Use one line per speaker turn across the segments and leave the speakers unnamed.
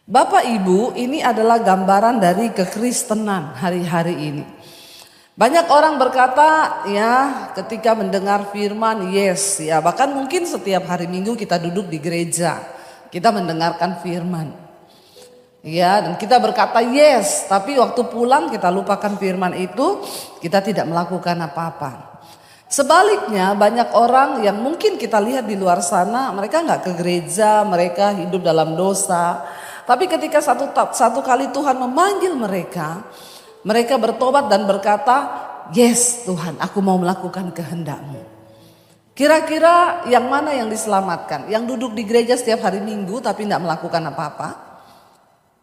Bapak Ibu, ini adalah gambaran dari kekristenan hari-hari ini. Banyak orang berkata ya ketika mendengar firman, yes ya, bahkan mungkin setiap hari Minggu kita duduk di gereja, kita mendengarkan firman. Ya, dan kita berkata yes, tapi waktu pulang kita lupakan firman itu, kita tidak melakukan apa-apa. Sebaliknya banyak orang yang mungkin kita lihat di luar sana, mereka nggak ke gereja, mereka hidup dalam dosa. Tapi ketika satu kali Tuhan memanggil mereka, mereka bertobat dan berkata, yes Tuhan, aku mau melakukan kehendak-Mu. Kira-kira yang mana yang diselamatkan? Yang duduk di gereja setiap hari Minggu tapi tidak melakukan apa-apa?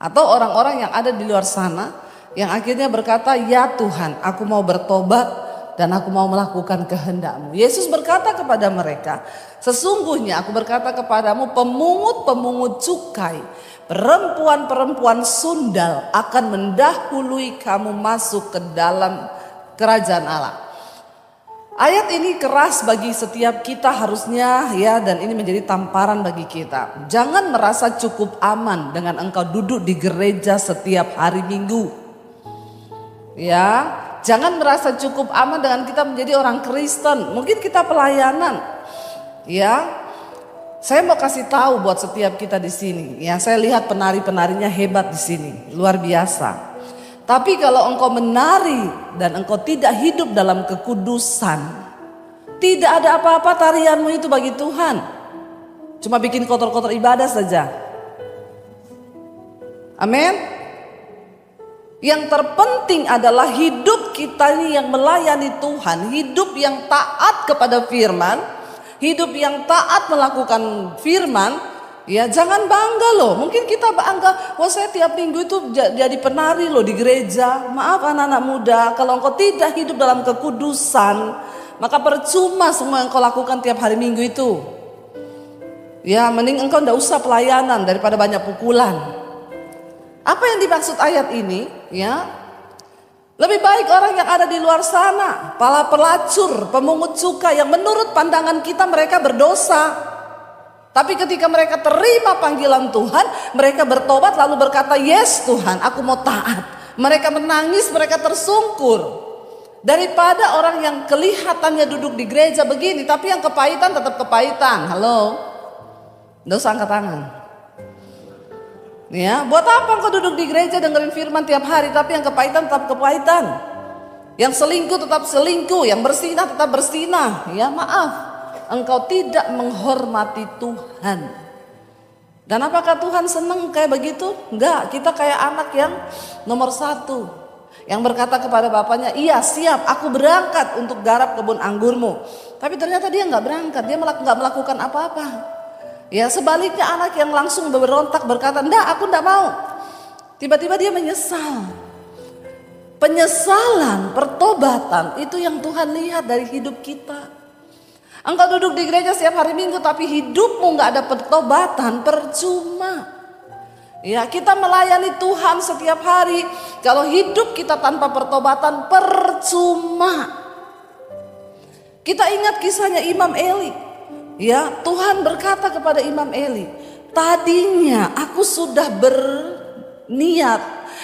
Atau orang-orang yang ada di luar sana yang akhirnya berkata, ya Tuhan, aku mau bertobat dan aku mau melakukan kehendak-Mu. Yesus berkata kepada mereka, sesungguhnya aku berkata kepadamu, pemungut-pemungut cukai, perempuan-perempuan sundal akan mendahului kamu masuk ke dalam kerajaan Allah. Ayat ini keras bagi setiap kita harusnya ya, dan ini menjadi tamparan bagi kita. Jangan merasa cukup aman dengan engkau duduk di gereja setiap hari Minggu. Ya, jangan merasa cukup aman dengan kita menjadi orang Kristen. Mungkin kita pelayanan. Ya. Saya mau kasih tahu buat setiap kita di sini. Ya, saya lihat penari-penarinya hebat di sini, luar biasa. Tapi kalau engkau menari dan engkau tidak hidup dalam kekudusan, tidak ada apa-apa tarianmu itu bagi Tuhan. Cuma bikin kotor-kotor ibadah saja. Amin. Yang terpenting adalah hidup kita ini yang melayani Tuhan, hidup yang taat kepada firman, hidup yang taat melakukan firman. Ya, jangan bangga loh. Mungkin kita bangga, wah saya tiap minggu itu jadi penari loh di gereja. Maaf anak-anak muda, kalau engkau tidak hidup dalam kekudusan, maka percuma semua yang engkau lakukan tiap hari Minggu itu. Ya, mending engkau tidak usah pelayanan daripada banyak pukulan. Apa yang dimaksud ayat ini? Ya, lebih baik orang yang ada di luar sana, para pelacur, pemungut cukai yang menurut pandangan kita mereka berdosa. Tapi ketika mereka terima panggilan Tuhan, mereka bertobat lalu berkata, yes Tuhan, aku mau taat. Mereka menangis, mereka tersungkur. Daripada orang yang kelihatannya duduk di gereja begini, tapi yang kepahitan tetap kepahitan. Halo? Nggak usah angkat tangan. Ya, buat apa engkau duduk di gereja dengerin firman tiap hari, tapi yang kepahitan tetap kepahitan. Yang selingkuh tetap selingkuh, yang bersinah tetap bersinah. Ya, maaf. Engkau tidak menghormati Tuhan. Dan apakah Tuhan senang kayak begitu? Enggak, kita kayak anak yang nomor 1 yang berkata kepada bapaknya, iya siap, aku berangkat untuk garap kebun anggurmu. Tapi ternyata dia enggak berangkat, dia enggak melakukan apa-apa. Ya, sebaliknya anak yang langsung berontak berkata, enggak, aku enggak mau. Tiba-tiba dia menyesal. Penyesalan, pertobatan, itu yang Tuhan lihat dari hidup kita. Engkau duduk di gereja setiap hari Minggu tapi hidupmu gak ada pertobatan, percuma. Ya, kita melayani Tuhan setiap hari, kalau hidup kita tanpa pertobatan, percuma. Kita ingat kisahnya Imam Eli. Ya, Tuhan berkata kepada Imam Eli, tadinya aku sudah berniat,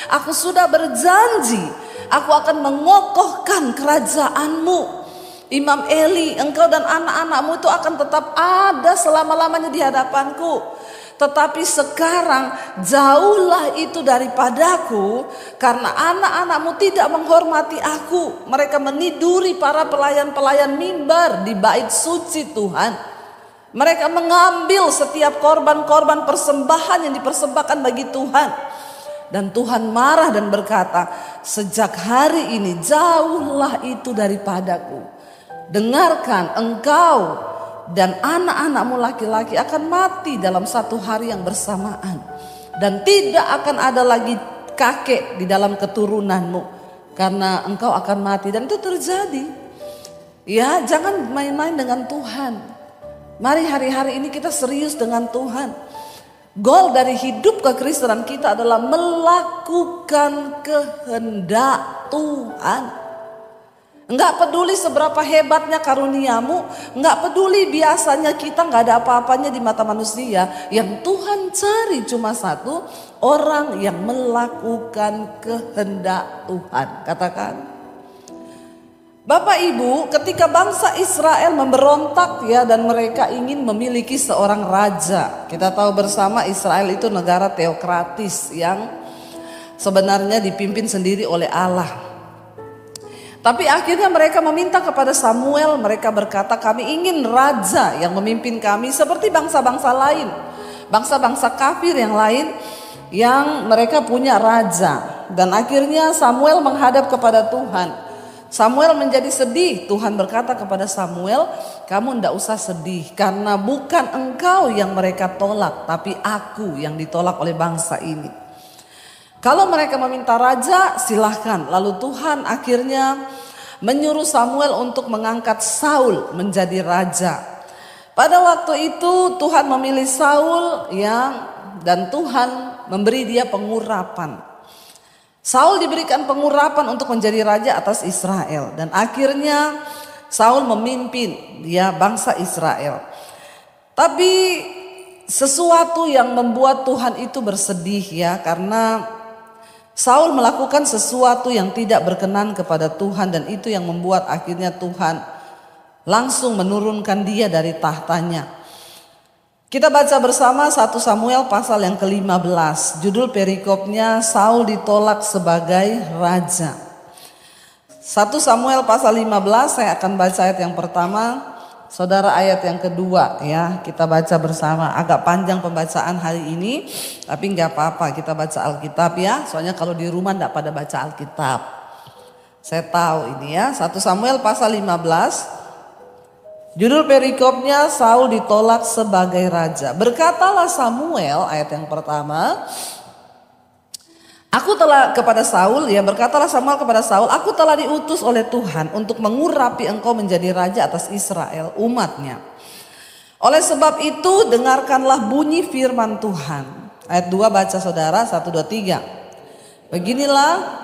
aku sudah berjanji, aku akan mengokohkan kerajaanmu. Imam Eli, engkau dan anak-anakmu itu akan tetap ada selama-lamanya di hadapanku. Tetapi sekarang jauhlah itu daripadaku, karena anak-anakmu tidak menghormati aku. Mereka meniduri para pelayan-pelayan mimbar di bait suci Tuhan. Mereka mengambil setiap korban-korban persembahan yang dipersembahkan bagi Tuhan. Dan Tuhan marah dan berkata, sejak hari ini jauhlah itu daripadaku. Dengarkan, engkau dan anak-anakmu laki-laki akan mati dalam satu hari yang bersamaan. Dan tidak akan ada lagi kakek di dalam keturunanmu, karena engkau akan mati. Dan itu terjadi. Ya, jangan main-main dengan Tuhan. Mari hari-hari ini kita serius dengan Tuhan. Goal dari hidup kekristenan kita adalah melakukan kehendak Tuhan. Enggak peduli seberapa hebatnya karuniamu, enggak peduli biasanya kita enggak ada apa-apanya di mata manusia. Yang Tuhan cari cuma satu, orang yang melakukan kehendak Tuhan. Katakan. Bapak Ibu, ketika bangsa Israel memberontak ya, dan mereka ingin memiliki seorang raja. Kita tahu bersama Israel itu negara teokratis yang sebenarnya dipimpin sendiri oleh Allah. Tapi akhirnya mereka meminta kepada Samuel, mereka berkata, kami ingin raja yang memimpin kami seperti bangsa-bangsa lain. Bangsa-bangsa kafir yang lain yang mereka punya raja. Dan akhirnya Samuel menghadap kepada Tuhan. Samuel menjadi sedih. Tuhan berkata kepada Samuel, kamu tidak usah sedih karena bukan engkau yang mereka tolak, tapi aku yang ditolak oleh bangsa ini. Kalau mereka meminta raja, silahkan. Lalu Tuhan akhirnya menyuruh Samuel untuk mengangkat Saul menjadi raja. Pada waktu itu Tuhan memilih Saul dan Tuhan memberi dia pengurapan. Saul diberikan pengurapan untuk menjadi raja atas Israel. Dan akhirnya Saul memimpin bangsa Israel. Tapi sesuatu yang membuat Tuhan itu bersedih karena Saul melakukan sesuatu yang tidak berkenan kepada Tuhan, dan itu yang membuat akhirnya Tuhan langsung menurunkan dia dari tahtanya. Kita baca bersama 1 Samuel pasal yang ke-15. Judul perikopnya Saul ditolak sebagai raja. 1 Samuel pasal 15, saya akan baca ayat yang pertama, saudara ayat yang kedua kita baca bersama. Agak panjang pembacaan hari ini, tapi nggak apa-apa, kita baca Alkitab soalnya kalau di rumah nggak pada baca Alkitab. Saya tahu ini 1 Samuel pasal 15, judul perikopnya Saul ditolak sebagai raja. Berkatalah Samuel, ayat yang pertama, berkatalah Samuel kepada Saul, aku telah diutus oleh Tuhan untuk mengurapi engkau menjadi raja atas Israel, umatnya. Oleh sebab itu dengarkanlah bunyi firman Tuhan. Ayat 2 baca saudara, 1, 2, 3. Beginilah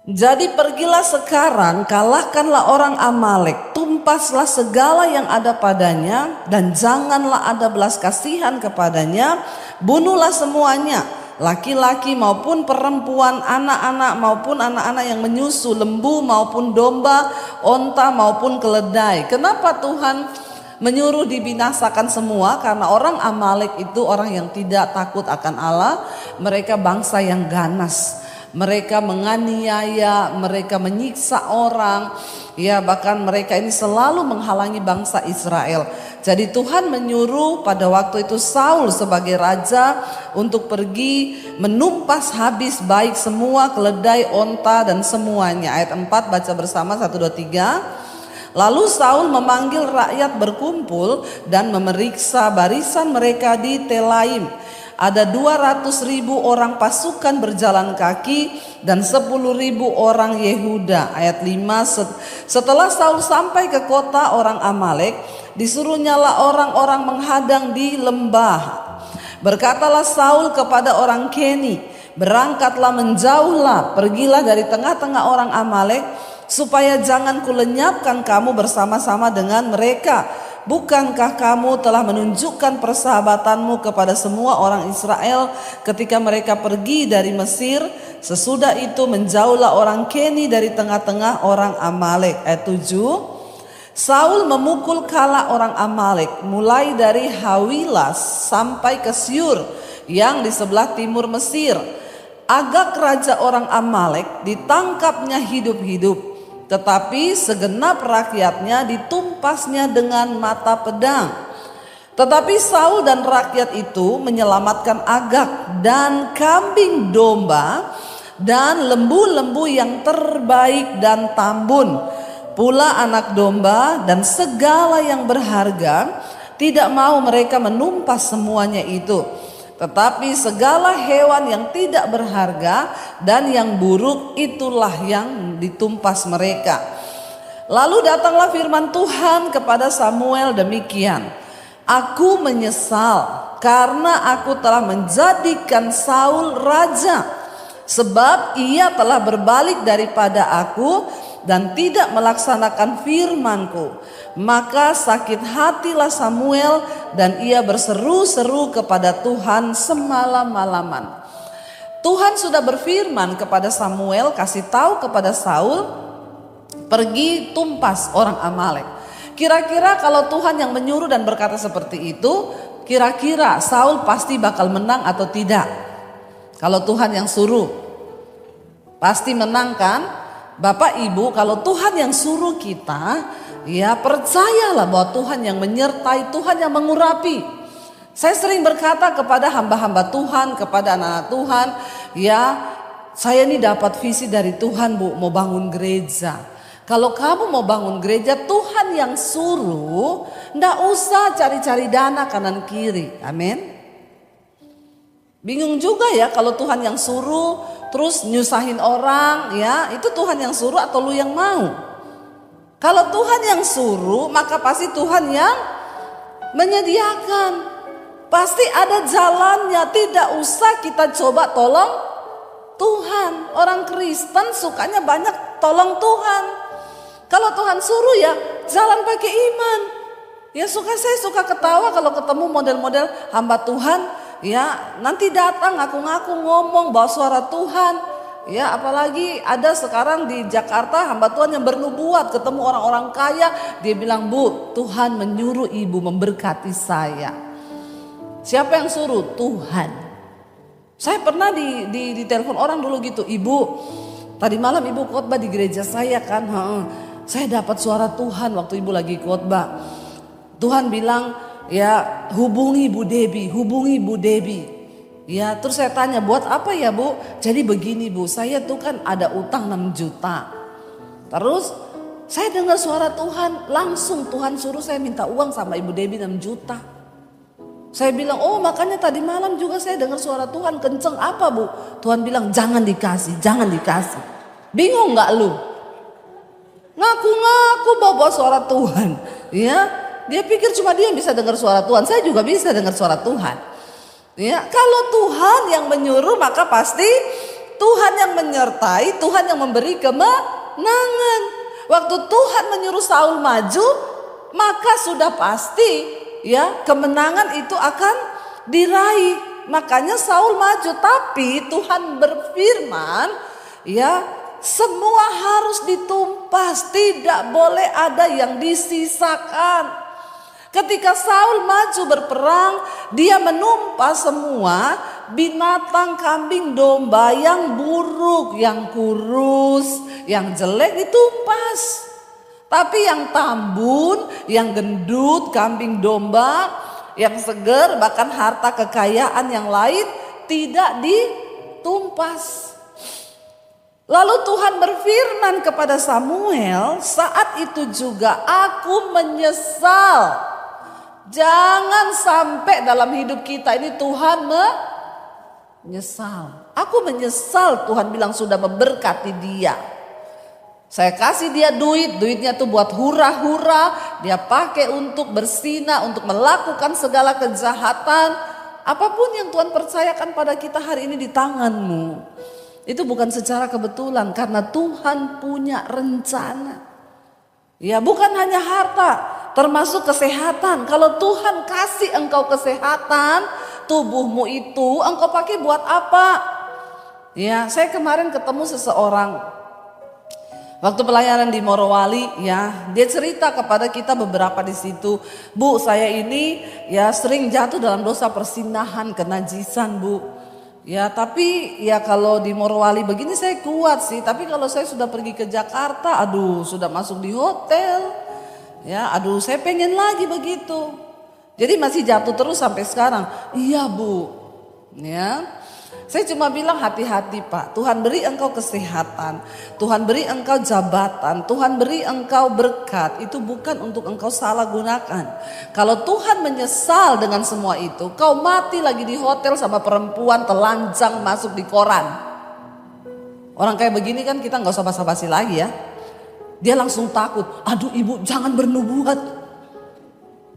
jadi pergilah sekarang, kalahkanlah orang Amalek, tumpaslah segala yang ada padanya, dan janganlah ada belas kasihan kepadanya, bunuhlah semuanya, laki-laki maupun perempuan, anak-anak maupun anak-anak yang menyusu, lembu maupun domba, onta maupun keledai. Kenapa Tuhan menyuruh dibinasakan semua? Karena orang Amalek itu orang yang tidak takut akan Allah, mereka bangsa yang ganas. Mereka menganiaya, mereka menyiksa orang, bahkan mereka ini selalu menghalangi bangsa Israel. Jadi Tuhan menyuruh pada waktu itu Saul sebagai raja untuk pergi menumpas habis baik semua keledai, onta dan semuanya. Ayat 4 baca bersama, 1, 2, 3. Lalu Saul memanggil rakyat berkumpul dan memeriksa barisan mereka di Telaim. Ada 200.000 orang pasukan berjalan kaki dan 10.000 orang Yehuda. Ayat 5, setelah Saul sampai ke kota orang Amalek, disuruhnyalah orang-orang menghadang di lembah. Berkatalah Saul kepada orang Keni, berangkatlah menjauhlah, pergilah dari tengah-tengah orang Amalek, supaya jangan kulenyapkan kamu bersama-sama dengan mereka. Bukankah kamu telah menunjukkan persahabatanmu kepada semua orang Israel ketika mereka pergi dari Mesir? Sesudah itu menjauhlah orang Keni dari tengah-tengah orang Amalek. Ayat 7. Saul memukul kala orang Amalek mulai dari Hawilas sampai ke Syur yang di sebelah timur Mesir. Agag raja orang Amalek ditangkapnya hidup-hidup, tetapi segenap rakyatnya ditumpasnya dengan mata pedang. Tetapi Saul dan rakyat itu menyelamatkan Agag dan kambing domba dan lembu-lembu yang terbaik dan tambun, pula anak domba dan segala yang berharga. Tidak mau mereka menumpas semuanya itu, tetapi segala hewan yang tidak berharga dan yang buruk itulah yang ditumpas mereka. Lalu datanglah firman Tuhan kepada Samuel demikian. Aku menyesal karena aku telah menjadikan Saul raja, sebab ia telah berbalik daripada aku dan tidak melaksanakan firman-Ku. Maka sakit hatilah Samuel dan ia berseru-seru kepada Tuhan semalam-malaman. Tuhan sudah berfirman kepada Samuel, kasih tahu kepada Saul, pergi tumpas orang Amalek. Kira-kira kalau Tuhan yang menyuruh dan berkata seperti itu, kira-kira Saul pasti bakal menang atau tidak? Kalau Tuhan yang suruh, pasti menang kan? Bapak Ibu, kalau Tuhan yang suruh kita, ya percayalah bahwa Tuhan yang menyertai, Tuhan yang mengurapi. Saya sering berkata kepada hamba-hamba Tuhan, kepada anak-anak Tuhan, ya saya ini dapat visi dari Tuhan Bu, mau bangun gereja. Kalau kamu mau bangun gereja, Tuhan yang suruh, ndak usah cari-cari dana kanan kiri. Amin. Bingung juga ya kalau Tuhan yang suruh terus nyusahin orang, ya itu Tuhan yang suruh atau lu yang mau? Kalau Tuhan yang suruh, maka pasti Tuhan yang menyediakan. Pasti ada jalannya, tidak usah kita coba tolong Tuhan. Orang Kristen sukanya banyak tolong Tuhan. Kalau Tuhan suruh ya jalan pakai iman. Ya saya suka ketawa kalau ketemu model-model hamba Tuhan. Ya nanti datang ngaku-ngaku ngomong bawa suara Tuhan. Ya apalagi ada sekarang di Jakarta hamba Tuhan yang bernubuat, ketemu orang-orang kaya. Dia bilang, Bu, Tuhan menyuruh ibu memberkati saya. Siapa yang suruh? Tuhan. Saya pernah di telepon orang dulu gitu, Ibu tadi malam ibu khotbah di gereja saya kan. Saya dapat suara Tuhan waktu ibu lagi khotbah. Tuhan bilang, ya hubungi Bu Debbie, hubungi Bu Debbie. Ya terus saya tanya, buat apa ya Bu? Jadi begini Bu, saya tuh kan ada utang 6 juta. Terus saya dengar suara Tuhan, langsung Tuhan suruh saya minta uang sama Ibu Debbie 6 juta. Saya bilang, oh makanya tadi malam juga saya dengar suara Tuhan, kenceng apa Bu? Tuhan bilang jangan dikasih, jangan dikasih. Bingung gak lu? Ngaku-ngaku bawa suara Tuhan. Ya, dia pikir cuma dia yang bisa dengar suara Tuhan, saya juga bisa dengar suara Tuhan. Ya, kalau Tuhan yang menyuruh maka pasti Tuhan yang menyertai, Tuhan yang memberi kemenangan. Waktu Tuhan menyuruh Saul maju, maka sudah pasti ya kemenangan itu akan diraih. Makanya Saul maju, tapi Tuhan berfirman, ya semua harus ditumpas, tidak boleh ada yang disisakan. Ketika Saul maju berperang, dia menumpas semua binatang kambing domba yang buruk, yang kurus, yang jelek ditumpas. Tapi yang tambun, yang gendut, kambing domba, yang seger, bahkan harta kekayaan yang lain tidak ditumpas. Lalu Tuhan berfirman kepada Samuel, saat itu juga aku menyesal. Jangan sampai dalam hidup kita ini Tuhan menyesal. Aku menyesal, Tuhan bilang sudah memberkati dia. Saya kasih dia duit, duitnya tuh buat hura-hura. Dia pakai untuk berzina, untuk melakukan segala kejahatan. Apapun yang Tuhan percayakan pada kita hari ini di tanganmu. Itu bukan secara kebetulan, karena Tuhan punya rencana. Ya bukan hanya harta, termasuk kesehatan. Kalau Tuhan kasih engkau kesehatan, tubuhmu itu engkau pakai buat apa? Ya, saya kemarin ketemu seseorang waktu pelayanan di Morowali, ya dia cerita kepada kita beberapa di situ, Bu saya ini ya sering jatuh dalam dosa persinahan, kenajisan Bu. Ya tapi ya kalau di Morowali begini saya kuat sih, tapi kalau saya sudah pergi ke Jakarta, aduh sudah masuk di hotel, ya aduh saya pengen lagi begitu. Jadi masih jatuh terus sampai sekarang. Iya Bu, ya. Saya cuma bilang hati-hati Pak, Tuhan beri engkau kesehatan, Tuhan beri engkau jabatan, Tuhan beri engkau berkat, itu bukan untuk engkau salah gunakan. Kalau Tuhan menyesal dengan semua itu, kau mati lagi di hotel sama perempuan telanjang masuk di koran. Orang kayak begini kan kita gak usah basa-basi lagi ya. Dia langsung takut. Aduh ibu, jangan bernubuat.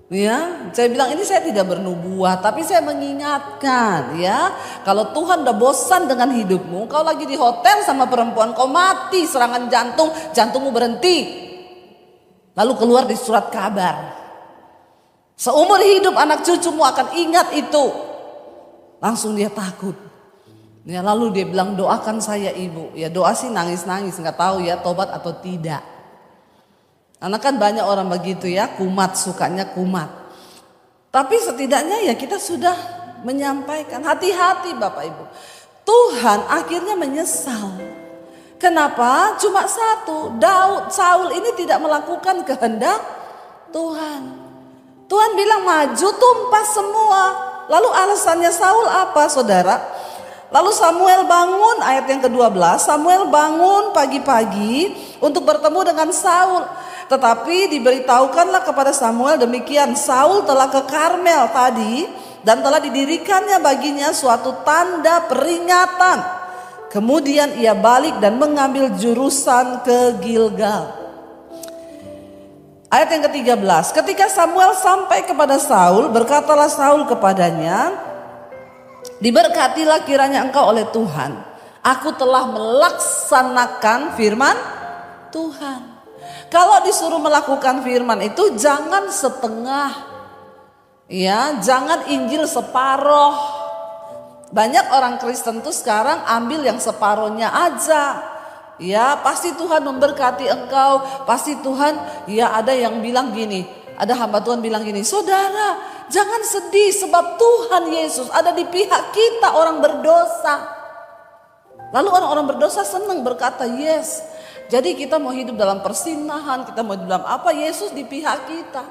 Ya, saya bilang ini saya tidak bernubuat, tapi saya mengingatkan ya, kalau Tuhan udah bosan dengan hidupmu, kau lagi di hotel sama perempuan, kau mati serangan jantung, jantungmu berhenti, lalu keluar di surat kabar. Seumur hidup anak cucumu akan ingat itu. Langsung dia takut. Ya, lalu dia bilang doakan saya ibu. Ya doa sih nangis-nangis, nggak tahu ya tobat atau tidak. Karena kan banyak orang begitu ya, kumat, sukanya kumat. Tapi setidaknya ya kita sudah menyampaikan, hati-hati Bapak Ibu. Tuhan akhirnya menyesal. Kenapa? Cuma satu, Saul ini tidak melakukan kehendak Tuhan. Tuhan bilang maju, tumpas semua. Lalu alasannya Saul apa saudara? Lalu Samuel bangun, ayat yang ke-12, Samuel bangun pagi-pagi untuk bertemu dengan Saul. Tetapi diberitahukanlah kepada Samuel demikian, Saul telah ke Karmel tadi dan telah didirikannya baginya suatu tanda peringatan. Kemudian ia balik dan mengambil jurusan ke Gilgal. Ayat yang ke-13, ketika Samuel sampai kepada Saul, berkatalah Saul kepadanya, diberkatilah kiranya engkau oleh Tuhan. Aku telah melaksanakan firman Tuhan. Kalau disuruh melakukan firman itu jangan setengah. Ya, jangan Injil separoh. Banyak orang Kristen tuh sekarang ambil yang separohnya aja. Ya, pasti Tuhan memberkati engkau, pasti Tuhan, ya ada yang bilang gini, ada hamba Tuhan bilang gini, saudara jangan sedih sebab Tuhan Yesus ada di pihak kita orang berdosa. Lalu orang-orang berdosa senang berkata yes. Jadi kita mau hidup dalam persinahan, kita mau hidup dalam apa, Yesus di pihak kita.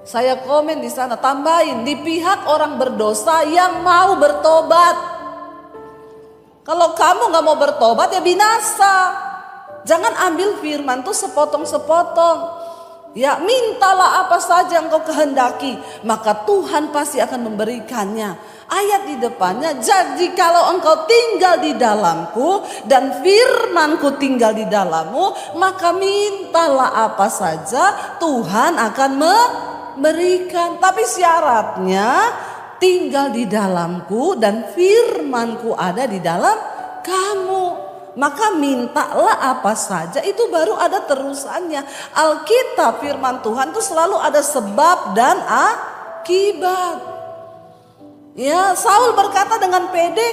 Saya komen di sana, tambahin di pihak orang berdosa yang mau bertobat. Kalau kamu gak mau bertobat ya binasa. Jangan ambil firman tuh sepotong-sepotong. Ya mintalah apa saja yang kau kehendaki, maka Tuhan pasti akan memberikannya. Ayat di depannya, jadi kalau engkau tinggal di dalamku dan firmanku tinggal di dalammu, maka mintalah apa saja Tuhan akan memberikan. Tapi syaratnya tinggal di dalamku dan firmanku ada di dalam kamu. Maka mintalah apa saja, itu baru ada terusannya. Alkitab firman Tuhan itu selalu ada sebab dan akibat. Ya, Saul berkata dengan pede,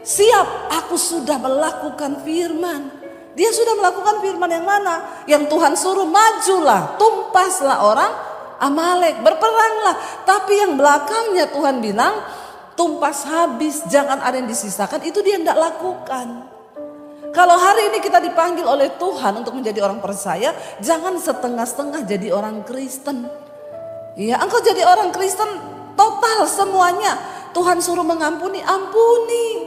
siap, aku sudah melakukan firman. Dia sudah melakukan firman yang mana? Yang Tuhan suruh, majulah, tumpaslah orang Amalek, berperanglah. Tapi yang belakangnya Tuhan bilang, tumpas habis, jangan ada yang disisakan, itu dia tidak lakukan. Kalau hari ini kita dipanggil oleh Tuhan untuk menjadi orang percaya, jangan setengah-setengah jadi orang Kristen. Ya, engkau jadi orang Kristen total semuanya. Tuhan suruh mengampuni, ampuni.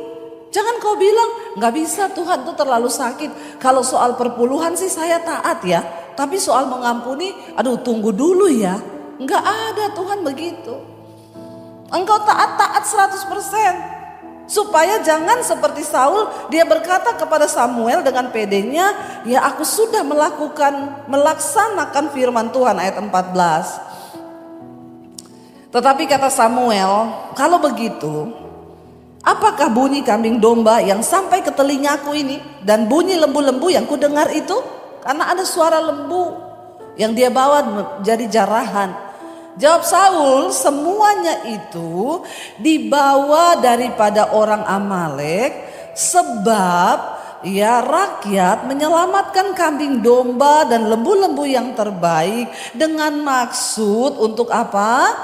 Jangan kau bilang, gak bisa Tuhan itu terlalu sakit. Kalau soal perpuluhan sih saya taat ya. Tapi soal mengampuni, aduh tunggu dulu ya. Gak ada Tuhan begitu. Engkau taat 100%. Supaya jangan seperti Saul, dia berkata kepada Samuel dengan pedenya, ya aku sudah melaksanakan firman Tuhan, ayat 14. Tetapi kata Samuel, kalau begitu, apakah bunyi kambing domba yang sampai ke telingaku ini dan bunyi lembu-lembu yang kudengar itu? Karena ada suara lembu yang dia bawa jadi jarahan. Jawab Saul, semuanya itu dibawa daripada orang Amalek, sebab ya rakyat menyelamatkan kambing domba dan lembu-lembu yang terbaik dengan maksud untuk apa?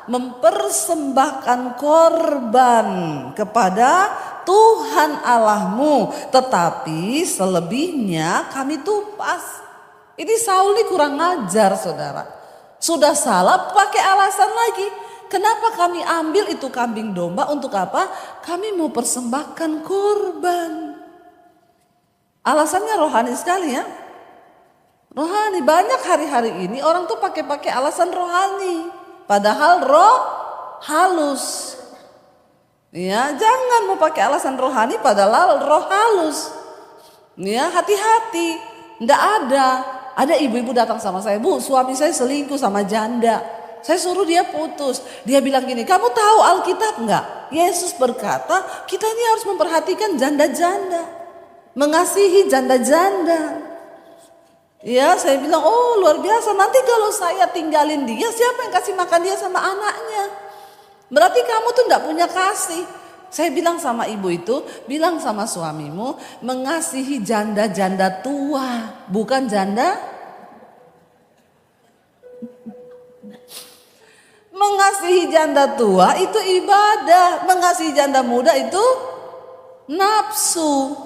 Mempersembahkan korban kepada Tuhan Allahmu, tetapi selebihnya kami tumpas. Ini Saul ini kurang ajar saudara. Sudah salah pakai alasan lagi. Kenapa kami ambil itu kambing domba, untuk apa? Kami mau persembahkan korban. Alasannya rohani sekali ya. Rohani, banyak hari-hari ini orang tuh pakai alasan rohani. Padahal roh halus. Ya, jangan mau pakai alasan rohani padahal roh halus. Ya, hati-hati. Enggak ada. Ada ibu-ibu datang sama saya, "Bu, suami saya selingkuh sama janda. Saya suruh dia putus." Dia bilang gini, "Kamu tahu Alkitab enggak? Yesus berkata kita ini harus memperhatikan janda-janda. Mengasihi janda-janda." Ya, saya bilang, "Oh, luar biasa. Nanti kalau saya tinggalin dia, siapa yang kasih makan dia sama anaknya? Berarti kamu tuh enggak punya kasih." Saya bilang sama ibu itu, bilang sama suamimu, mengasihi janda-janda tua, bukan janda. Mengasihi janda tua itu ibadah, mengasihi janda muda itu nafsu.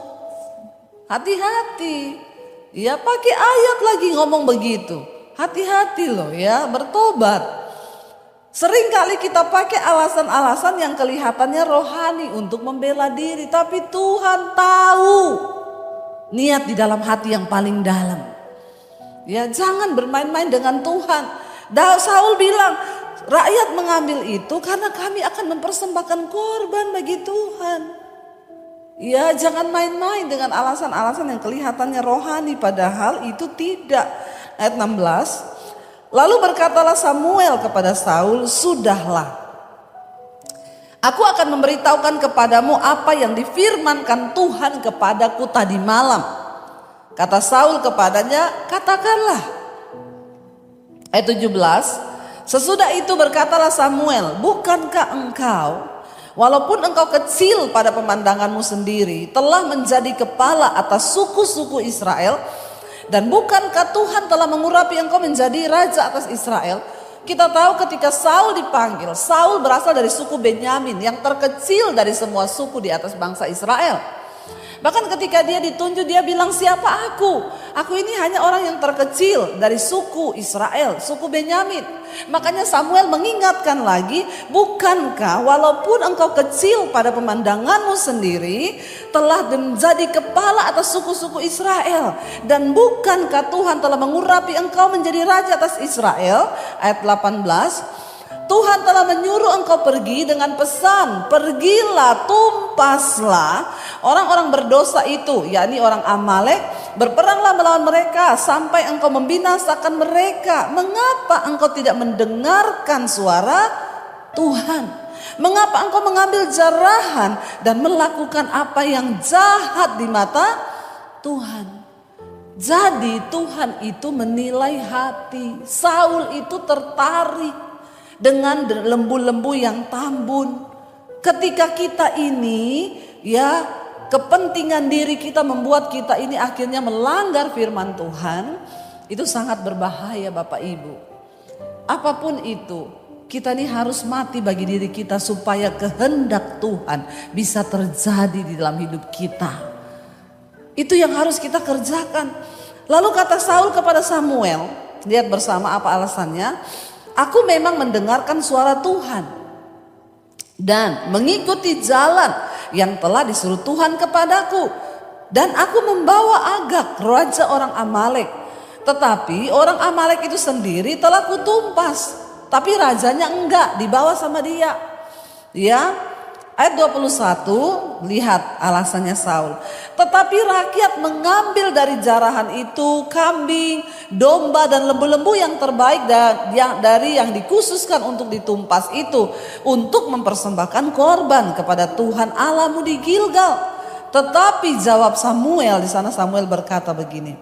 Hati-hati. Ya, pakai ayat lagi ngomong begitu. Hati-hati loh ya, bertobat. Sering kali kita pakai alasan-alasan yang kelihatannya rohani untuk membela diri. Tapi Tuhan tahu niat di dalam hati yang paling dalam. Ya, jangan bermain-main dengan Tuhan. Saul bilang, rakyat mengambil itu karena kami akan mempersembahkan korban bagi Tuhan. Ya, jangan main-main dengan alasan-alasan yang kelihatannya rohani padahal itu tidak. Ayat 16. Lalu berkatalah Samuel kepada Saul, "Sudahlah, aku akan memberitahukan kepadamu apa yang difirmankan Tuhan kepadaku tadi malam." Kata Saul kepadanya, "Katakanlah." Ayat 17. Sesudah itu berkatalah Samuel, "Bukankah engkau, walaupun engkau kecil pada pemandanganmu sendiri, telah menjadi kepala atas suku-suku Israel? Dan bukankah Tuhan telah mengurapi engkau menjadi raja atas Israel?" Kita tahu ketika Saul dipanggil, Saul berasal dari suku Benyamin yang terkecil dari semua suku di atas bangsa Israel. Bahkan ketika dia ditunjuk, dia bilang, "Siapa aku? Aku ini hanya orang yang terkecil dari suku Israel, suku Benyamin." Makanya Samuel mengingatkan lagi, "Bukankah walaupun engkau kecil pada pemandanganmu sendiri, telah menjadi kepala atas suku-suku Israel? Dan bukankah Tuhan telah mengurapi engkau menjadi raja atas Israel?" Ayat 18. "Tuhan telah menyuruh engkau pergi dengan pesan, pergilah, tumpaslah orang-orang berdosa itu, yakni orang Amalek, berperanglah melawan mereka sampai engkau membinasakan mereka. Mengapa engkau tidak mendengarkan suara Tuhan? Mengapa engkau mengambil jarahan dan melakukan apa yang jahat di mata Tuhan?" Jadi Tuhan itu menilai hati. Saul itu tertarik dengan lembu-lembu yang tambun. Ketika kita ini ya, kepentingan diri kita membuat kita ini akhirnya melanggar firman Tuhan, itu sangat berbahaya Bapak Ibu. Apapun itu, kita ini harus mati bagi diri kita supaya kehendak Tuhan bisa terjadi di dalam hidup kita. Itu yang harus kita kerjakan. Lalu kata Saul kepada Samuel, lihat bersama apa alasannya. "Aku memang mendengarkan suara Tuhan dan mengikuti jalan yang telah disuruh Tuhan kepadaku. Dan aku membawa Agag, raja orang Amalek. Tetapi orang Amalek itu sendiri telah kutumpas, tapi rajanya enggak, dibawa sama dia." Ya, ayat 21, lihat alasannya Saul. "Tetapi rakyat mengambil dari jarahan itu kambing, domba dan lembu-lembu yang terbaik dari yang dikhususkan untuk ditumpas itu, untuk mempersembahkan korban kepada Tuhan Allahmu di Gilgal." Tetapi jawab Samuel, di sana Samuel berkata begini.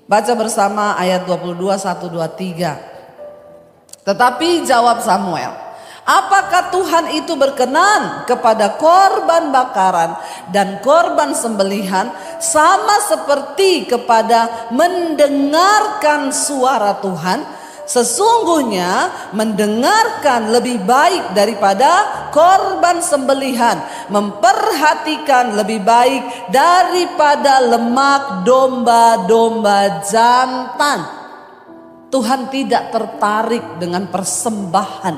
Baca bersama ayat 22, 1, 2, 3. Tetapi jawab Samuel, "Apakah Tuhan itu berkenan kepada korban bakaran dan korban sembelihan sama seperti kepada mendengarkan suara Tuhan? Sesungguhnya mendengarkan lebih baik daripada korban sembelihan, memperhatikan lebih baik daripada lemak domba-domba jantan." Tuhan tidak tertarik dengan persembahan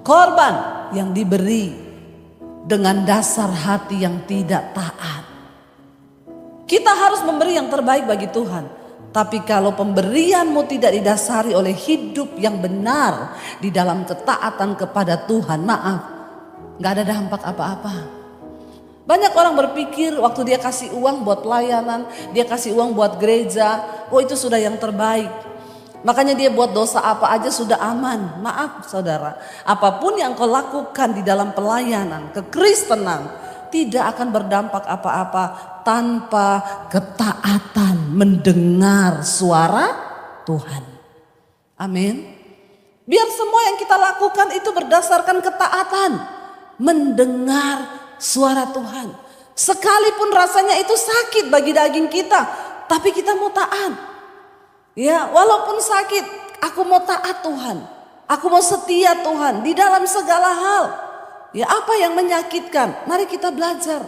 korban yang diberi dengan dasar hati yang tidak taat. Kita harus memberi yang terbaik bagi Tuhan. Tapi kalau pemberianmu tidak didasari oleh hidup yang benar di dalam ketaatan kepada Tuhan, maaf, gak ada dampak apa-apa. Banyak orang berpikir waktu dia kasih uang buat pelayanan, dia kasih uang buat gereja, oh itu sudah yang terbaik. Makanya dia buat dosa apa aja sudah aman. Maaf saudara, apapun yang kau lakukan di dalam pelayanan kekristenan tidak akan berdampak apa-apa tanpa ketaatan mendengar suara Tuhan. Amin. Biar semua yang kita lakukan itu berdasarkan ketaatan mendengar suara Tuhan. Sekalipun rasanya itu sakit bagi daging kita, tapi kita mau taat. Ya, walaupun sakit, aku mau taat Tuhan. Aku mau setia Tuhan di dalam segala hal. Ya, apa yang menyakitkan? Mari kita belajar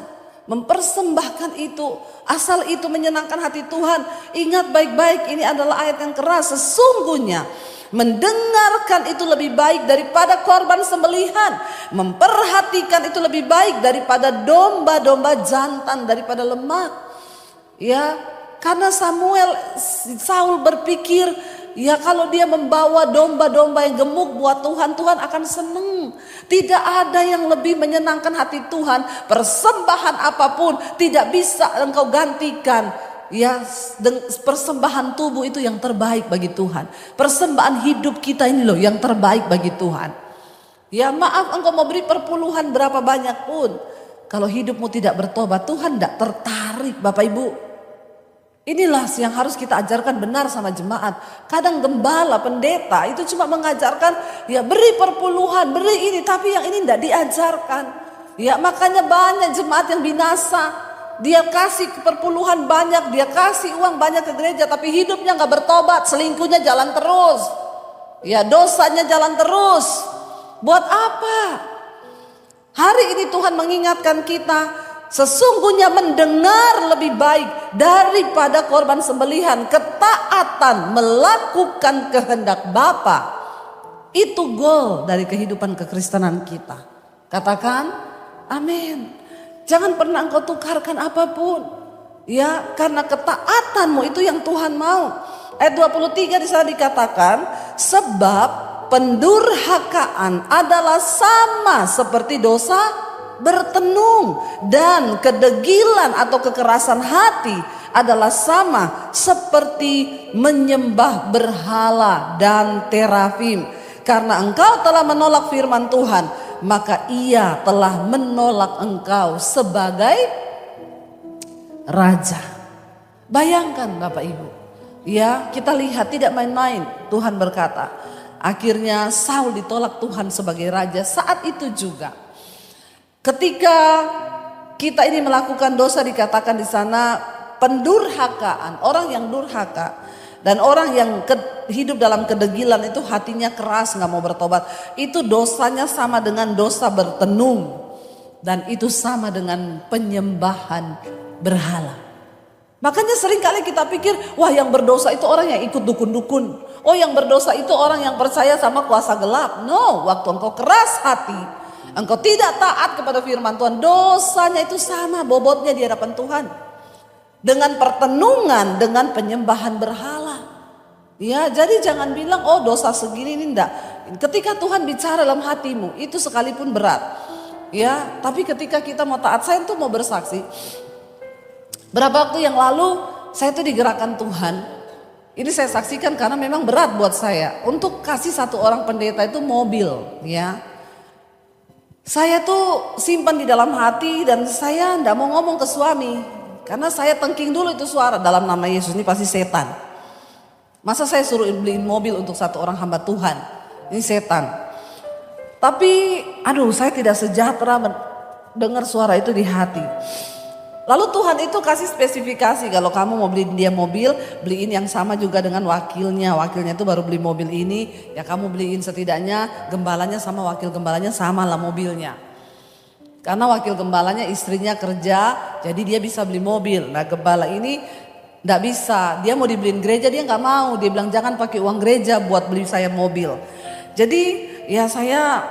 mempersembahkan itu. Asal itu menyenangkan hati Tuhan. Ingat baik-baik, ini adalah ayat yang keras. Sesungguhnya mendengarkan itu lebih baik daripada korban sembelihan. Memperhatikan itu lebih baik daripada domba-domba jantan, daripada lemak. Ya, karena Saul berpikir, ya kalau dia membawa domba-domba yang gemuk buat Tuhan, Tuhan akan senang. Tidak ada yang lebih menyenangkan hati Tuhan. Persembahan apapun tidak bisa engkau gantikan. Ya, persembahan tubuh itu yang terbaik bagi Tuhan. Persembahan hidup kita ini loh yang terbaik bagi Tuhan. Ya maaf, engkau mau beri perpuluhan berapa banyak pun, kalau hidupmu tidak bertobat, Tuhan tidak tertarik. Bapak Ibu, inilah yang harus kita ajarkan benar sama jemaat. Kadang gembala, pendeta itu cuma mengajarkan ya beri perpuluhan, beri ini, tapi yang ini tidak diajarkan. Ya makanya banyak jemaat yang binasa. Dia kasih perpuluhan banyak, dia kasih uang banyak ke gereja, tapi hidupnya nggak bertobat, selingkuhnya jalan terus. Ya dosanya jalan terus. Buat apa? Hari ini Tuhan mengingatkan kita, sesungguhnya mendengar lebih baik daripada korban sembelihan. Ketaatan melakukan kehendak Bapa, itu goal dari kehidupan kekristenan kita. Katakan amin. Jangan pernah engkau tukarkan apapun. Ya, karena ketaatanmu itu yang Tuhan mau. Ayat 23 di sana dikatakan, sebab pendurhakaan adalah sama seperti dosa bertenung, dan kedegilan atau kekerasan hati adalah sama seperti menyembah berhala dan terafim. Karena engkau telah menolak firman Tuhan, maka ia telah menolak engkau sebagai raja. Bayangkan Bapak Ibu, ya kita lihat tidak main-main. Tuhan berkata, akhirnya Saul ditolak Tuhan sebagai raja. Saat itu juga ketika kita ini melakukan dosa, dikatakan di sana pendurhakaan, orang yang durhaka dan orang yang hidup dalam kedegilan itu hatinya keras, nggak mau bertobat. Itu dosanya sama dengan dosa bertenung, dan itu sama dengan penyembahan berhala. Makanya seringkali kita pikir, wah yang berdosa itu orang yang ikut dukun-dukun. Oh yang berdosa itu orang yang percaya sama kuasa gelap. No, waktu engkau keras hati, engkau tidak taat kepada firman Tuhan, dosanya itu sama bobotnya di hadapan Tuhan. Dengan pertenungan, dengan penyembahan berhala. Ya, jadi jangan bilang oh dosa segini ini enggak. Ketika Tuhan bicara dalam hatimu, itu sekalipun berat. Ya, tapi ketika kita mau taat, saya tuh mau bersaksi. Berapa waktu yang lalu saya tuh digerakkan Tuhan. Ini saya saksikan karena memang berat buat saya untuk kasih satu orang pendeta itu mobil, ya. Saya tuh simpan di dalam hati dan saya enggak mau ngomong ke suami. Karena saya tengking dulu itu suara, dalam nama Yesus ini pasti setan. Masa saya suruh beliin mobil untuk satu orang hamba Tuhan? Ini setan. Tapi aduh, saya tidak sejahtera dengar suara itu di hati. Lalu Tuhan itu kasih spesifikasi, kalau kamu mau beliin dia mobil, beliin yang sama juga dengan wakilnya. Wakilnya itu baru beli mobil ini, ya kamu beliin setidaknya gembalanya sama wakil gembalanya sama lah mobilnya. Karena wakil gembalanya istrinya kerja, jadi dia bisa beli mobil. Nah gembala ini nggak bisa, dia mau dibeliin gereja dia nggak mau. Dia bilang jangan pakai uang gereja buat beli saya mobil. Jadi ya saya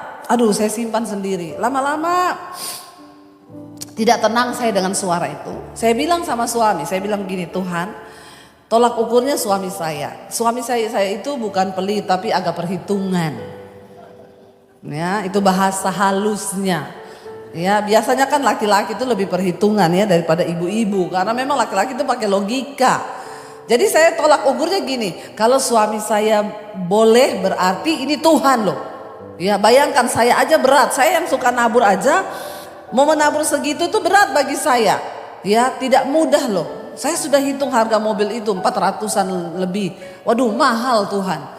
simpan sendiri. Lama-lama tidak tenang saya dengan suara itu. Saya bilang sama suami, saya bilang begini, Tuhan tolak ukurnya suami saya. Suami saya itu bukan pelit tapi agak perhitungan. Ya, itu bahasa halusnya. Ya, biasanya kan laki-laki itu lebih perhitungan ya daripada ibu-ibu, karena memang laki-laki itu pakai logika. Jadi saya tolak ukurnya gini, kalau suami saya boleh berarti ini Tuhan loh. Ya, bayangkan saya aja berat, saya yang suka nabur aja, mau menabur segitu tuh berat bagi saya. Ya, tidak mudah loh. Saya sudah hitung harga mobil itu 400-an lebih. Waduh, mahal Tuhan.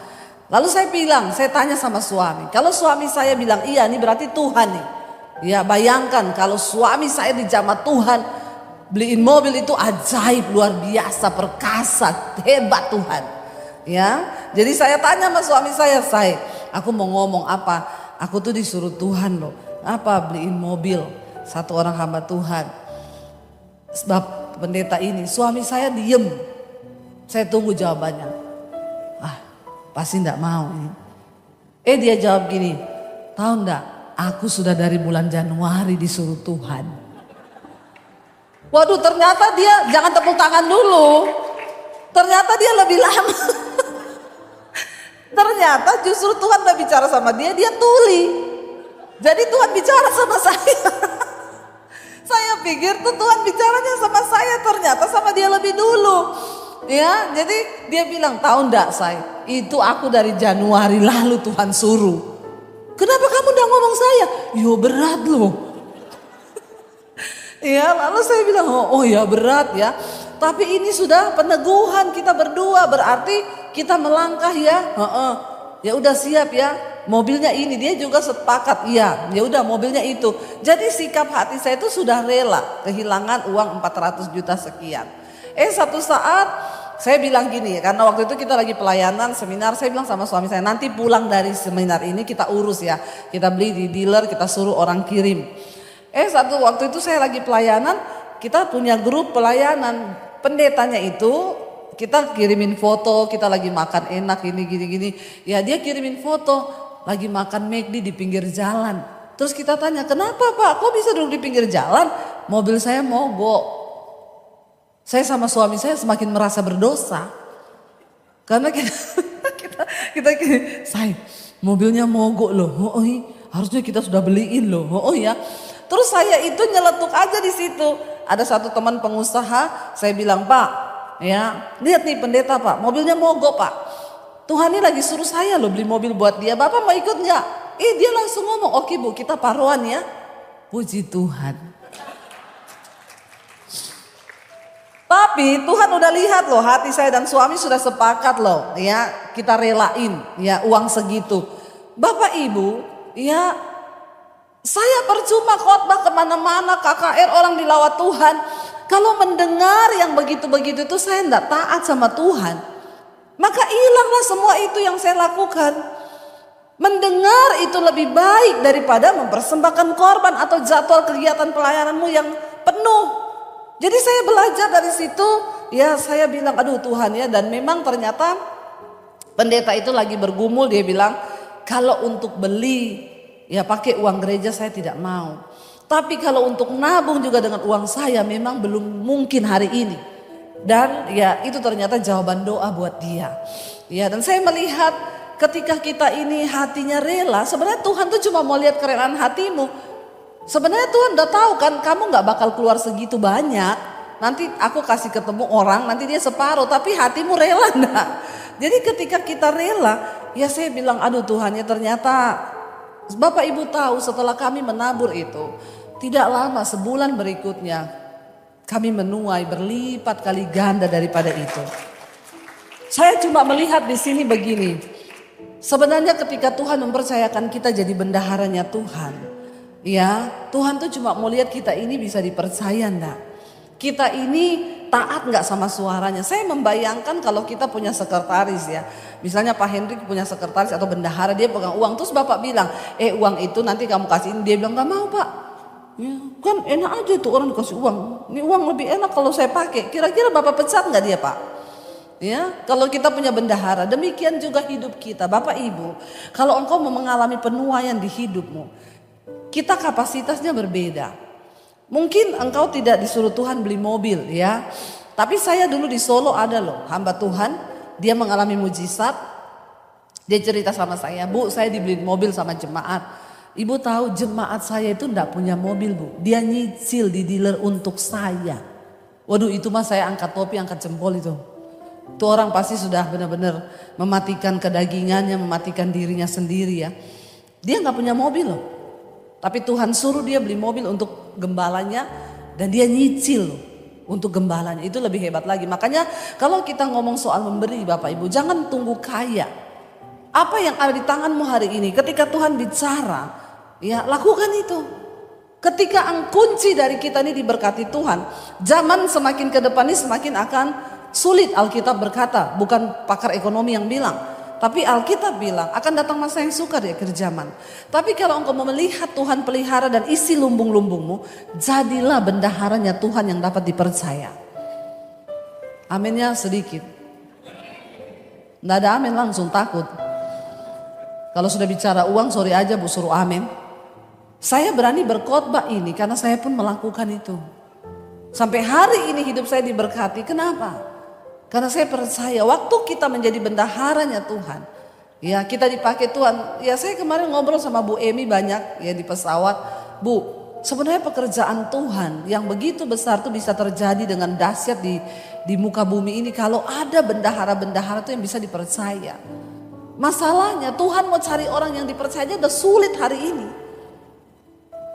Lalu saya bilang, saya tanya sama suami, kalau suami saya bilang iya, ini berarti Tuhan nih. Ya, bayangkan kalau suami saya dijamah Tuhan, beliin mobil itu ajaib, luar biasa, perkasa, hebat Tuhan. Ya, jadi saya tanya sama suami saya, aku mau ngomong apa? Aku tuh disuruh Tuhan loh, apa beliin mobil satu orang hamba Tuhan. Sebab pendeta ini, suami saya diem. Saya tunggu jawabannya. Pasti enggak mau ini. Dia jawab gini, tahu enggak? Aku sudah dari bulan Januari disuruh Tuhan. Waduh, ternyata dia, jangan tepuk tangan dulu. Ternyata dia lebih lama. Ternyata justru Tuhan gak bicara sama dia tuli. Jadi Tuhan bicara sama saya. Saya pikir tuh Tuhan bicaranya sama saya, ternyata sama dia lebih dulu. Ya, jadi dia bilang, tahu enggak itu aku dari Januari lalu Tuhan suruh. Kenapa kamu udah ngomong saya? Yo berat loh. Ya, lalu saya bilang, oh ya berat ya. Tapi ini sudah peneguhan kita berdua, berarti kita melangkah ya. Ya udah siap ya. Mobilnya ini, dia juga sepakat. Iya, ya udah mobilnya itu. Jadi sikap hati saya itu sudah rela kehilangan uang 400 juta sekian. Satu saat saya bilang gini, karena waktu itu kita lagi pelayanan seminar, saya bilang sama suami saya, nanti pulang dari seminar ini kita urus ya, kita beli di dealer, kita suruh orang kirim. Waktu itu saya lagi pelayanan, kita punya grup pelayanan, pendetanya itu kita kirimin foto, kita lagi makan enak ini gini-gini, ya dia kirimin foto, lagi makan McD di pinggir jalan. Terus kita tanya, kenapa Pak, kok bisa duduk di pinggir jalan? Mobil saya mogok. Saya sama suami saya semakin merasa berdosa. Karena kita mobilnya mogok loh. Harusnya kita sudah beliin loh. Ya. Terus saya itu nyeletuk aja di situ. Ada satu teman pengusaha, saya bilang, "Pak, ya, lihat nih pendeta Pak, mobilnya mogok Pak. Tuhan ini lagi suruh saya loh beli mobil buat dia. Bapak mau ikut nggak?" Dia langsung ngomong, "Oke Bu, kita paruan ya." Puji Tuhan. Tapi Tuhan udah lihat loh, hati saya dan suami sudah sepakat loh, ya kita relain ya uang segitu. Bapak Ibu, ya saya percuma khotbah kemana-mana, KKR orang dilawat Tuhan. Kalau mendengar yang begitu-begitu itu saya enggak taat sama Tuhan. Maka hilanglah semua itu yang saya lakukan. Mendengar itu lebih baik daripada mempersembahkan korban atau jadwal kegiatan pelayananmu yang penuh. Jadi saya belajar dari situ, ya saya bilang aduh Tuhan ya, dan memang ternyata pendeta itu lagi bergumul, dia bilang kalau untuk beli ya pakai uang gereja saya tidak mau. Tapi kalau untuk nabung juga dengan uang saya memang belum mungkin hari ini. Dan ya itu ternyata jawaban doa buat dia. Ya, dan saya melihat ketika kita ini hatinya rela, sebenarnya Tuhan tuh cuma mau lihat kerelaan hatimu. Sebenarnya Tuhan udah tahu kan kamu gak bakal keluar segitu banyak. Nanti aku kasih ketemu orang, nanti dia separuh, tapi hatimu rela enggak? Jadi ketika kita rela, ya saya bilang aduh Tuhan ya ternyata Bapak Ibu tahu setelah kami menabur itu, tidak lama sebulan berikutnya kami menuai berlipat kali ganda daripada itu. Saya cuma melihat di sini begini, sebenarnya ketika Tuhan mempercayakan kita jadi bendaharanya Tuhan, ya, Tuhan tuh cuma mau lihat kita ini bisa dipercaya enggak? Kita ini taat enggak sama suaranya? Saya membayangkan kalau kita punya sekretaris ya. Misalnya Pak Hendrik punya sekretaris atau bendahara, dia pegang uang. Terus Bapak bilang, uang itu nanti kamu kasihin. Dia bilang, gak mau Pak. Ya, kan enak aja tuh orang dikasih uang. Ini uang lebih enak kalau saya pakai. Kira-kira Bapak pecat enggak dia Pak? Ya, kalau kita punya bendahara, demikian juga hidup kita. Bapak Ibu, kalau engkau mau mengalami penuaian di hidupmu, kita kapasitasnya berbeda. Mungkin engkau tidak disuruh Tuhan beli mobil ya. Tapi saya dulu di Solo ada loh hamba Tuhan. Dia mengalami mujizat. Dia cerita sama saya, Bu saya dibeliin mobil sama jemaat. Ibu tahu jemaat saya itu enggak punya mobil Bu. Dia nyicil di dealer untuk saya. Waduh itu mah saya angkat topi, angkat jempol itu. Itu orang pasti sudah benar-benar mematikan kedagingannya, mematikan dirinya sendiri ya. Dia nggak punya mobil loh. Tapi Tuhan suruh dia beli mobil untuk gembalanya dan dia nyicil loh untuk gembalanya. Itu lebih hebat lagi. Makanya kalau kita ngomong soal memberi Bapak Ibu, jangan tunggu kaya. Apa yang ada di tanganmu hari ini ketika Tuhan bicara, ya lakukan itu. Ketika kunci dari kita ini diberkati Tuhan, zaman semakin ke depan ini semakin akan sulit. Alkitab berkata, bukan pakar ekonomi yang bilang, tapi Alkitab bilang akan datang masa yang sukar di akhir zaman. Tapi kalau engkau mau melihat Tuhan pelihara dan isi lumbung-lumbungmu, jadilah bendaharanya Tuhan yang dapat dipercaya. Aminnya sedikit. Nggak ada amin langsung takut. Kalau sudah bicara uang, sorry aja Bu, suruh amin. Saya berani berkhotbah ini karena saya pun melakukan itu. Sampai hari ini hidup saya diberkati. Kenapa? Karena saya percaya waktu kita menjadi bendaharanya Tuhan, ya kita dipakai Tuhan. Ya saya kemarin ngobrol sama Bu Emi banyak ya di pesawat. Bu, sebenarnya pekerjaan Tuhan yang begitu besar tuh bisa terjadi dengan dahsyat di muka bumi ini kalau ada bendahara-bendahara tuh yang bisa dipercaya. Masalahnya Tuhan mau cari orang yang dipercaya udah sulit hari ini.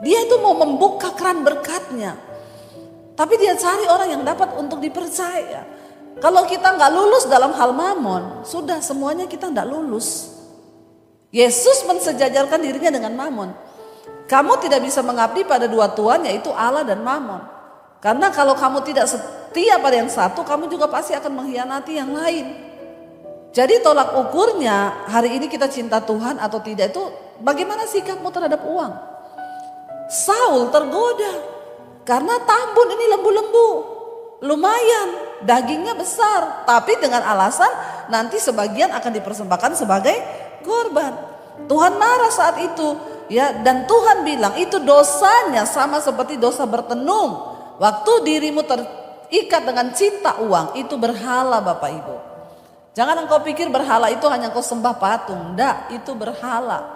Dia itu mau membuka keran berkatnya. Tapi dia cari orang yang dapat untuk dipercaya. Kalau kita nggak lulus dalam hal mamon, sudah semuanya kita nggak lulus. Yesus mensejajarkan dirinya dengan mamon. Kamu tidak bisa mengabdi pada dua tuan, yaitu Allah dan mamon. Karena kalau kamu tidak setia pada yang satu, kamu juga pasti akan mengkhianati yang lain. Jadi tolak ukurnya hari ini kita cinta Tuhan atau tidak itu bagaimana sikapmu terhadap uang. Saul tergoda karena tambun ini lembu-lembu, lumayan dagingnya besar, tapi dengan alasan nanti sebagian akan dipersembahkan sebagai korban. Tuhan marah saat itu ya, dan Tuhan bilang itu dosanya sama seperti dosa bertenung. Waktu dirimu terikat dengan cinta uang, itu berhala Bapak Ibu. Jangan engkau pikir berhala itu hanya engkau sembah patung, enggak, itu berhala.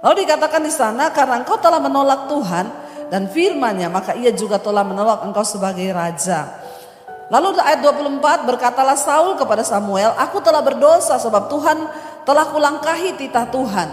Lalu dikatakan di sana, karena engkau telah menolak Tuhan dan firman-Nya, maka Ia juga telah menolak engkau sebagai raja. Lalu ayat 24, berkatalah Saul kepada Samuel, aku telah berdosa sebab Tuhan telah kulangkahi titah Tuhan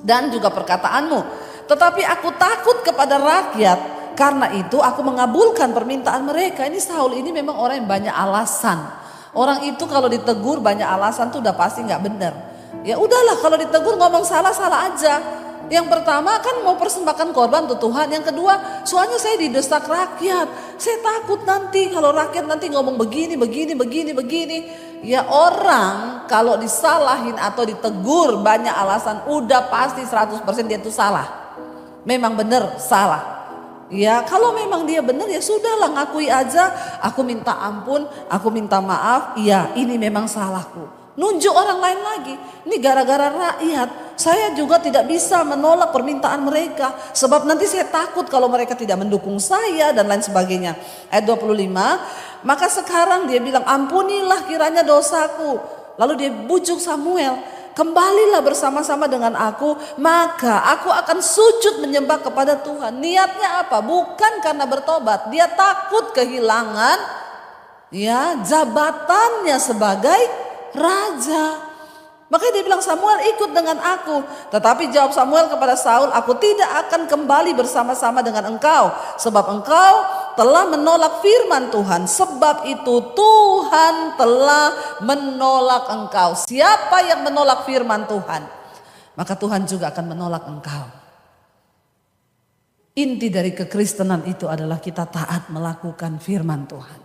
dan juga perkataanmu. Tetapi aku takut kepada rakyat, karena itu aku mengabulkan permintaan mereka. Ini Saul ini memang orang yang banyak alasan. Orang itu kalau ditegur banyak alasan tuh udah pasti nggak benar. Ya udahlah kalau ditegur ngomong salah-salah aja. Yang pertama kan mau persembahkan korban untuk Tuhan. Yang kedua soalnya saya didesak rakyat. Saya takut nanti kalau rakyat nanti ngomong begini. Ya orang kalau disalahin atau ditegur banyak alasan udah pasti 100% dia itu salah. Memang benar salah. Ya kalau memang dia benar ya sudahlah ngakui aja. Aku minta ampun, aku minta maaf. Iya ini memang salahku. Nunjuk orang lain lagi. Ini gara-gara rakyat. Saya juga tidak bisa menolak permintaan mereka. Sebab nanti saya takut kalau mereka tidak mendukung saya dan lain sebagainya. Ayat 25. Maka sekarang dia bilang ampunilah kiranya dosaku. Lalu dia bujuk Samuel. Kembalilah bersama-sama dengan aku. Maka aku akan sujud menyembah kepada Tuhan. Niatnya apa? Bukan karena bertobat. Dia takut kehilangan ya jabatannya sebagai raja. Makanya dia bilang Samuel ikut dengan aku. Tetapi jawab Samuel kepada Saul, aku tidak akan kembali bersama-sama dengan engkau. Sebab engkau telah menolak firman Tuhan. Sebab itu Tuhan telah menolak engkau. Siapa yang menolak firman Tuhan, maka Tuhan juga akan menolak engkau. Inti dari kekristenan itu adalah kita taat melakukan firman Tuhan.